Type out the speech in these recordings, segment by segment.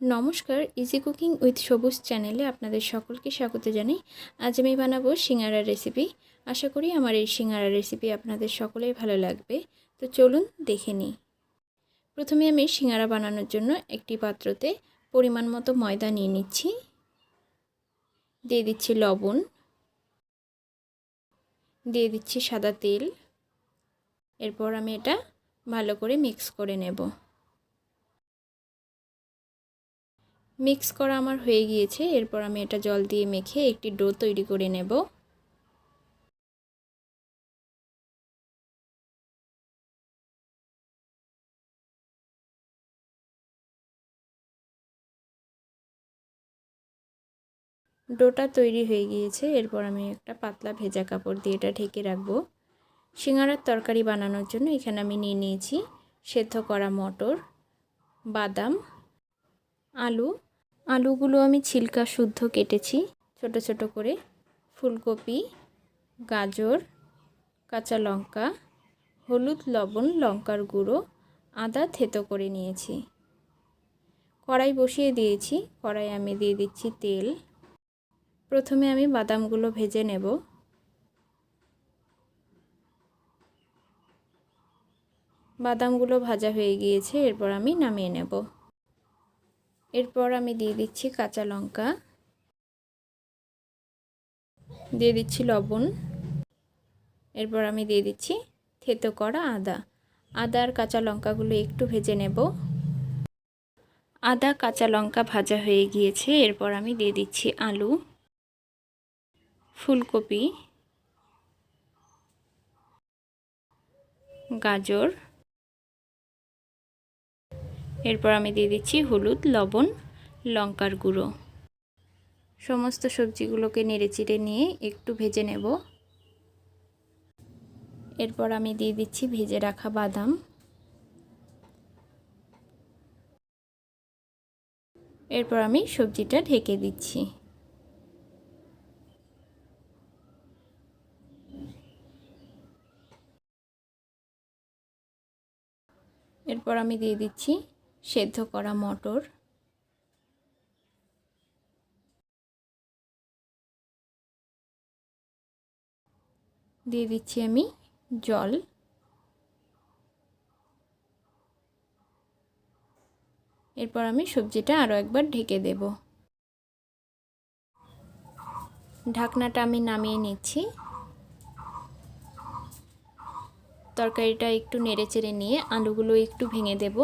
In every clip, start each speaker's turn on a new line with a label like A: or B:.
A: নমস্কার, easy cooking with সবুজ চ্যানেলে আপনাদের সকলকে স্বাগত জানাই। আজ আমি বানাবো সিঙ্গারা রেসিপি। আশা করি আমার এই সিঙ্গারা রেসিপি আপনাদের সকলেই ভালো লাগবে। তো চলুন দেখে নিই। প্রথমে আমি সিঙ্গারা বানানোর জন্য একটি পাত্রতে পরিমাণ মতো ময়দা নিয়ে নিচ্ছি। দিয়ে দিচ্ছি লবণ, দিয়ে দিচ্ছি সাদা তেল। এরপর আমি এটা ভালো করে মিক্স করে নেব। মিক্স করা আমার হয়ে গিয়েছে। এরপর আমি এটা জল দিয়ে মেখে একটি ডো তৈরি করে নেব। ডোটা তৈরি হয়ে গিয়েছে। এরপর আমি একটা পাতলা ভেজা কাপড় দিয়ে এটা ঢেকে রাখবো। সিঙ্গারার তরকারি বানানোর জন্য এখানে আমি নিয়ে নিয়েছি সেদ্ধ করা মটর, বাদাম, আলুগুলো আমি ছিলকা শুদ্ধ কেটেছি ছোট ছোট করে, ফুলকপি, গাজর, কাঁচা লঙ্কা, হলুদ, লবণ, লঙ্কার গুঁড়ো, আদা থেতো করে নিয়েছি। কড়াই বসিয়ে দিয়েছি। কড়াই আমি দিয়ে দিচ্ছি তেল। প্রথমে আমি বাদামগুলো ভেজে নেব। বাদামগুলো ভাজা হয়ে গিয়েছে। এরপর আমি নামিয়ে নেব। এরপর আমি দিয়ে দিচ্ছি কাঁচা লঙ্কা, দিয়ে দিচ্ছি লবণ। এরপর আমি দিয়ে দিচ্ছি থেতো করা আদা। আদা আর কাঁচা লঙ্কাগুলো একটু ভেজে নেব। আদা কাঁচা লঙ্কা ভাজা হয়ে গিয়েছে। এরপর আমি দিয়ে দিচ্ছি আলু, ফুলকপি, গাজর। এরপর আমি দিয়ে দিচ্ছি হলুদ, লবণ, লঙ্কার গুঁড়ো। সমস্ত সবজিগুলোকে নেড়েচেড়ে নিয়ে একটু ভেজে নেব। এরপর আমি দিয়ে দিচ্ছি ভেজে রাখা বাদাম। এরপর আমি সবজিটা ঢেকে দিচ্ছি। এরপর আমি দিয়ে দিচ্ছি সেদ্ধ করা মটর। দিয়ে দিচ্ছি আমি জল। এরপর আমি সবজিটা আরও একবার ঢেকে দেব। ঢাকনাটা আমি নামিয়ে নিচ্ছি। তরকারিটা একটু নেড়েচেড়ে নিয়ে আলুগুলো একটু ভেঙে দেব।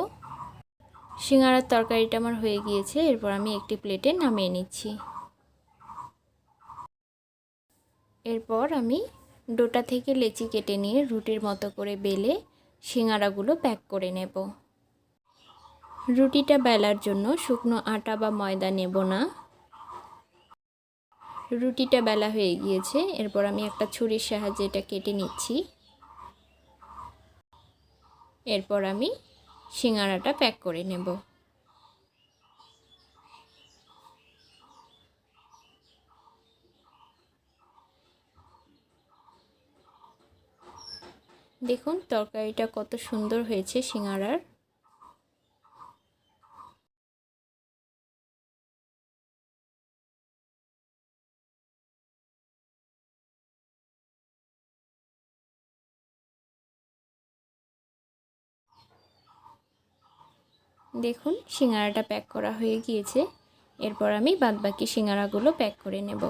A: সিঙ্গারার তরকারিটা আমার হয়ে গিয়েছে। এরপর আমি একটি প্লেটে নামিয়ে নিচ্ছি। এরপর আমি ডোটা থেকে লেচি কেটে নিয়ে রুটির মতো করে বেলে সিঙ্গারাগুলো প্যাক করে নেব। রুটিটা বেলার জন্য শুকনো আটা বা ময়দা নেব না। রুটিটা বেলা হয়ে গিয়েছে। এরপর আমি একটা ছুরির সাহায্যে এটা কেটে নিচ্ছি। এরপর আমি সিঙ্গারাটা প্যাক করে নেব। দেখুন তরকারিটা কত সুন্দর হয়েছে সিঙ্গারার। দেখুন সিঙ্গারাটা প্যাক করা হয়ে গিয়েছে। এরপর আমি বাদবাকি সিঙ্গারাগুলো প্যাক করে নেব।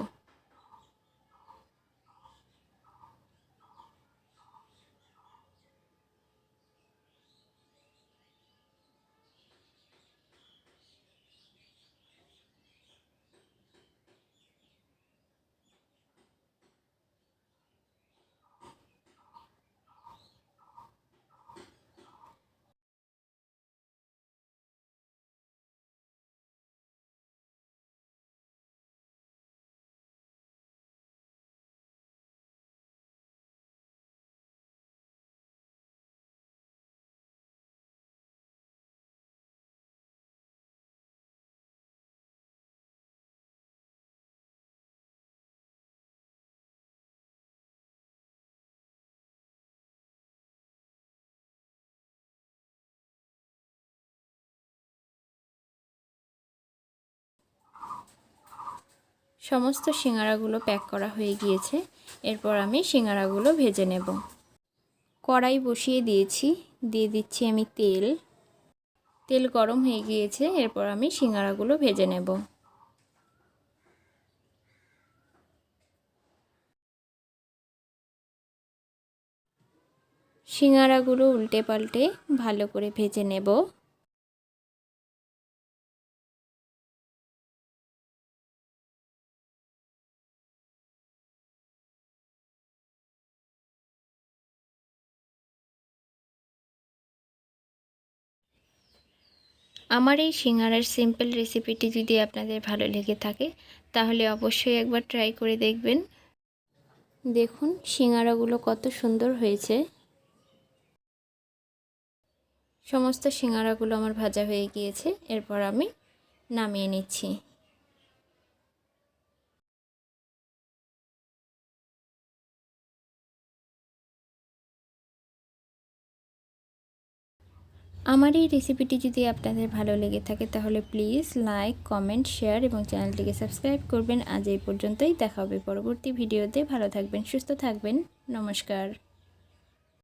A: সমস্ত সিঙ্গারাগুলো প্যাক করা হয়ে গিয়েছে। এরপর আমি সিঙ্গারাগুলো ভেজে নেব। কড়াই বসিয়ে দিয়েছি, দিয়ে দিচ্ছি আমি তেল। তেল গরম হয়ে গিয়েছে, এরপর আমি সিঙ্গারাগুলো ভেজে নেব। সিঙ্গারাগুলো উল্টে পাল্টে ভালো করে ভেজে নেব। আমার এই সিঙ্গারার সিম্পল রেসিপিটি যদি আপনাদের ভালো লেগে থাকে তাহলে অবশ্যই একবার ট্রাই করে দেখবেন। দেখুন সিঙ্গারাগুলো কত সুন্দর হয়েছে। সমস্ত সিঙ্গারাগুলো আমার ভাজা হয়ে গিয়েছে, এরপর আমি নামিয়ে নিচ্ছি। আমার এই রেসিপিটি যদি আপনাদের ভালো লেগে থাকে তাহলে প্লিজ লাইক, কমেন্ট, শেয়ার এবং চ্যানেলটিকে সাবস্ক্রাইব করবেন। আজ এই পর্যন্তই, দেখা হবে পরবর্তী ভিডিওতে। ভালো থাকবেন, সুস্থ থাকবেন। নমস্কার।